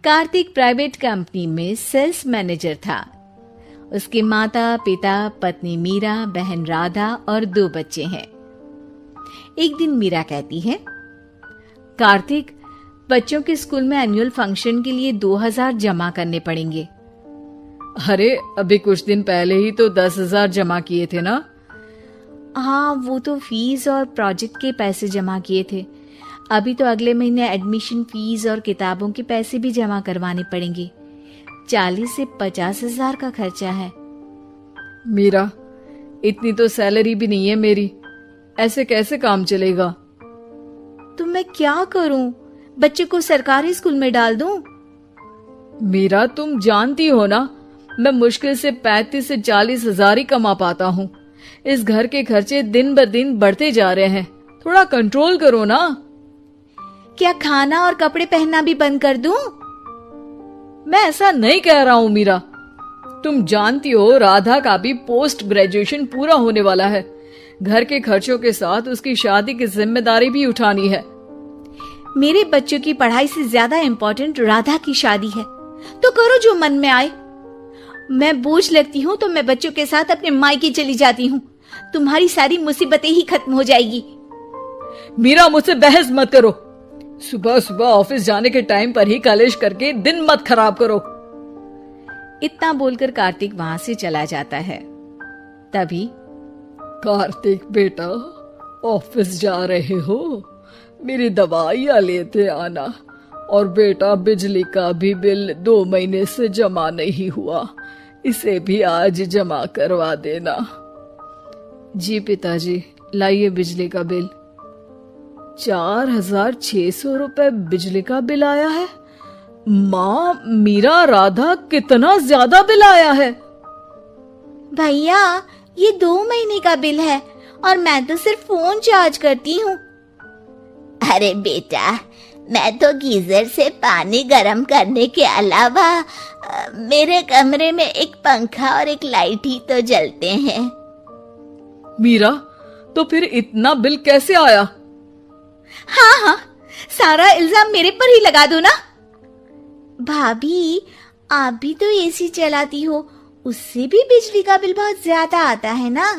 Kartik private company में sales manager था। उसके माता पिता, पत्नी मीरा, बहन राधा और 2 बच्चे हैं। एक दिन मीरा कहती है, कार्तिक, बच्चों के स्कूल में एनुअल फंक्शन के लिए 2000 जमा करने पड़ेंगे। अरे अभी कुछ दिन पहले ही तो 10,000 जमा किए थे ना। हाँ, वो तो फीस और प्रोजेक्ट के पैसे जमा किए थे। अभी तो अगले महीने एडमिशन फीस और किताबों के पैसे भी जमा करवाने पड़ेंगे। 40 से 50,000 का खर्चा है। मीरा, इतनी तो सैलरी भी नहीं है मेरी, ऐसे कैसे काम चलेगा? तो मैं क्या करूं? बच्चे को सरकारी स्कूल में डाल दूं? मीरा, तुम जानती हो ना, मैं मुश्किल से 35 से 40,000 ही कमा पाता हूँ। इस घर के खर्चे दिन ब दिन बढ़ते जा रहे हैं, थोड़ा कंट्रोल करो ना। क्या खाना और कपड़े पहनना भी बंद कर दूं? मैं ऐसा नहीं कह रहा हूँ मीरा। तुम जानती हो राधा का भी पोस्ट ग्रेजुएशन पूरा होने वाला है। घर के खर्चों के साथ उसकी शादी की जिम्मेदारी भी उठानी है। मेरे बच्चों की पढ़ाई से ज्यादा इम्पोर्टेंट राधा की शादी है, तो करो जो मन में आए। मैं बोझ लगती हूँ तो मैं बच्चों के साथ अपने मायके चली जाती हूँ। तुम्हारी सारी मुसीबतें ही खत्म हो जाएगी। मीरा, मुझसे बहस मत करो। सुबह सुबह ऑफिस जाने के टाइम पर ही कलेश करके दिन मत खराब करो। इतना बोलकर कार्तिक वहां से चला जाता है। तभी, कार्तिक बेटा, ऑफिस जा रहे हो? मेरी दवाइयाँ लेते आना। और बेटा, बिजली का भी बिल 2 महीने से जमा नहीं हुआ, इसे भी आज जमा करवा देना। जी पिताजी, लाइए बिजली का बिल। 4,600 रुपए बिजली का बिल आया है। माँ, मीरा, राधा, कितना ज्यादा बिल आया है। भैया, ये 2 महीने का बिल है और मैं तो सिर्फ फोन चार्ज करती हूँ। अरे बेटा, मैं तो गीजर से पानी गर्म करने के अलावा मेरे कमरे में एक पंखा और एक लाइट ही तो जलते हैं। मीरा, तो फिर इतना बिल कैसे आया? हाँ, सारा इल्जाम मेरे पर ही लगा दो ना। भाभी, आप भी तो एसी चलाती हो, उससे भी बिजली का बिल बहुत ज्यादा आता है ना।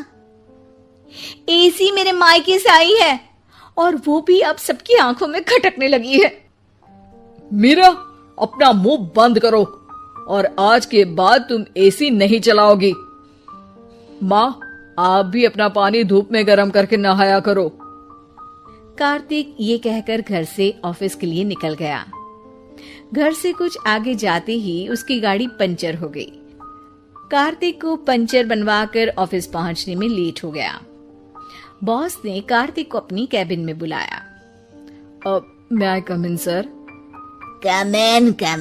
एसी मेरे मायके से आई है और वो भी अब सबकी आंखों में खटकने लगी है। मीरा, अपना मुंह बंद करो और आज के बाद तुम एसी नहीं चलाओगी। माँ, आप भी अपना पानी धूप में गर्म करके नहाया करो। कार्तिक ये कहकर घर से ऑफिस के लिए निकल गया। घर से कुछ आगे जाते ही उसकी गाड़ी पंचर हो गई। कार्तिक को पंचर बनवाकर ऑफिस पहुंचने में लेट हो गया। बॉस ने कार्तिक को अपनी कैबिन में बुलाया। मैं आई कम इन सर? कम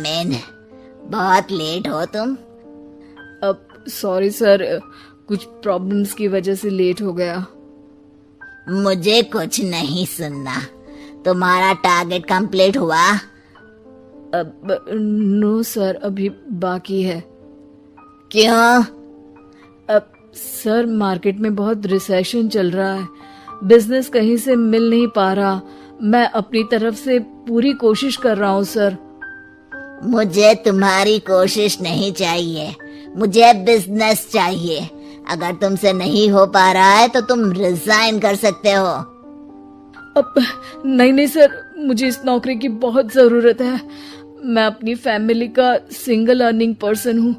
इन। बहुत लेट हो तुम। सॉरी सर, कुछ प्रॉब्लम्स की वजह से लेट हो गया। मुझे कुछ नहीं सुनना। तुम्हारा टारगेट कंप्लीट हुआ? नो सर, अभी बाकी है। क्यों? सर, मार्केट में बहुत रिसेशन चल रहा है, बिजनेस कहीं से मिल नहीं पा रहा। मैं अपनी तरफ से पूरी कोशिश कर रहा हूँ सर। मुझे तुम्हारी कोशिश नहीं चाहिए, मुझे बिजनेस चाहिए। अगर तुमसे नहीं हो पा रहा है तो तुम रिजाइन कर सकते हो। अब नहीं सर, मुझे इस नौकरी की बहुत जरूरत है। मैं अपनी फैमिली का सिंगल अर्निंग पर्सन हूँ।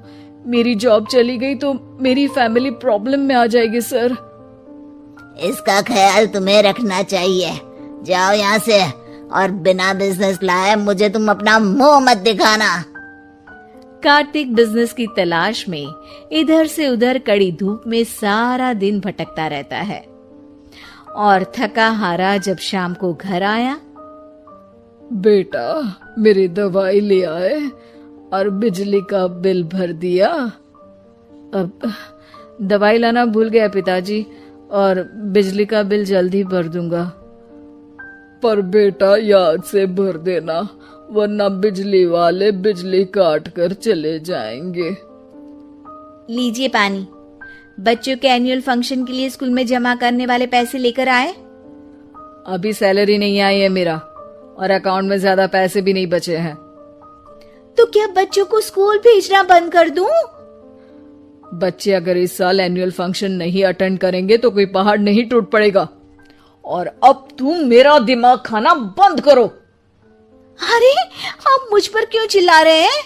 मेरी जॉब चली गई तो मेरी फैमिली प्रॉब्लम में आ जाएगी सर। इसका ख्याल तुम्हें रखना चाहिए। जाओ यहाँ से, और बिना बिजनेस लाए मुझे तुम अपना मुंह मत दिखाना। कार्तिक बिजनेस की तलाश में इधर से उधर कड़ी धूप में सारा दिन भटकता रहता है और थका हारा जब शाम को घर आया। बेटा, मेरी दवाई ले आए और बिजली का बिल भर दिया। अब दवाई लाना भूल गया पिताजी, और बिजली का बिल जल्द ही भर दूंगा। पर बेटा, याद से भर देना, वरना बिजली वाले बिजली काट कर चले जाएंगे। लीजिए पानी। बच्चों के एनुअल फंक्शन के लिए स्कूल में जमा करने वाले पैसे लेकर आए? अभी सैलरी नहीं आई है मेरा, और अकाउंट में ज्यादा पैसे भी नहीं बचे हैं। तो क्या बच्चों को स्कूल भेजना बंद कर दूं? बच्चे अगर इस साल एनुअल फंक्शन नहीं अटेंड करेंगे तो कोई पहाड़ नहीं टूट पड़ेगा। और अब तुम मेरा दिमाग खाना बंद करो। अरे आप मुझ पर क्यों चिल्ला रहे हैं?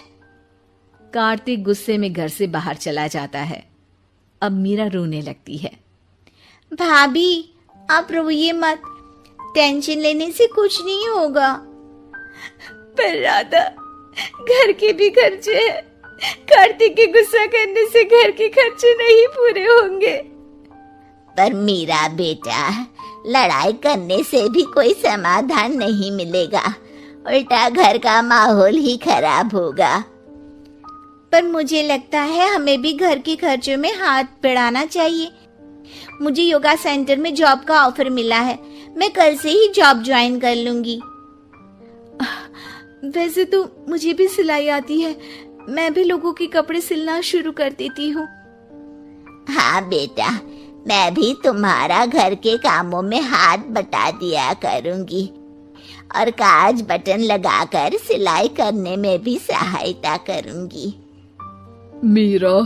कार्तिक गुस्से में घर से बाहर चला जाता है। अब मीरा रोने लगती है। भाभी आप रोइए मत, टेंशन लेने से कुछ नहीं होगा। पर राधा, घर के भी खर्चे हैं, कार्तिक के गुस्सा करने से घर के खर्चे नहीं पूरे होंगे। पर मीरा बेटा, लड़ाई करने से भी कोई समाधान नहीं मिलेगा, उल्टा घर का माहौल ही खराब होगा। पर मुझे लगता है हमें भी घर के खर्चों में हाथ बढ़ाना चाहिए। मुझे योगा सेंटर में जॉब का ऑफर मिला है, मैं कल से ही जॉब ज्वाइन कर लूंगी। वैसे तो मुझे भी सिलाई आती है, मैं भी लोगों के कपड़े सिलना शुरू कर देती हूँ। हाँ बेटा, मैं भी तुम्हारा घर के कामों में हाथ बटा दिया करूंगी और काज बटन लगाकर सिलाई करने में भी सहायता करूंगी। मीरा,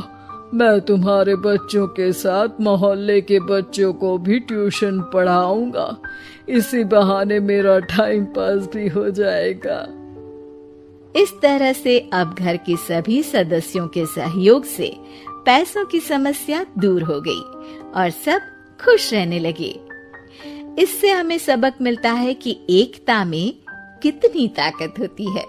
मैं तुम्हारे बच्चों के साथ मोहल्ले के बच्चों को भी ट्यूशन पढ़ाऊंगा। इसी बहाने मेरा टाइम पास भी हो जाएगा। इस तरह से अब घर के सभी सदस्यों के सहयोग से पैसों की समस्या दूर हो गई और सब खुश रहने लगे। इससे हमें सबक मिलता है कि एकता में कितनी ताकत होती है।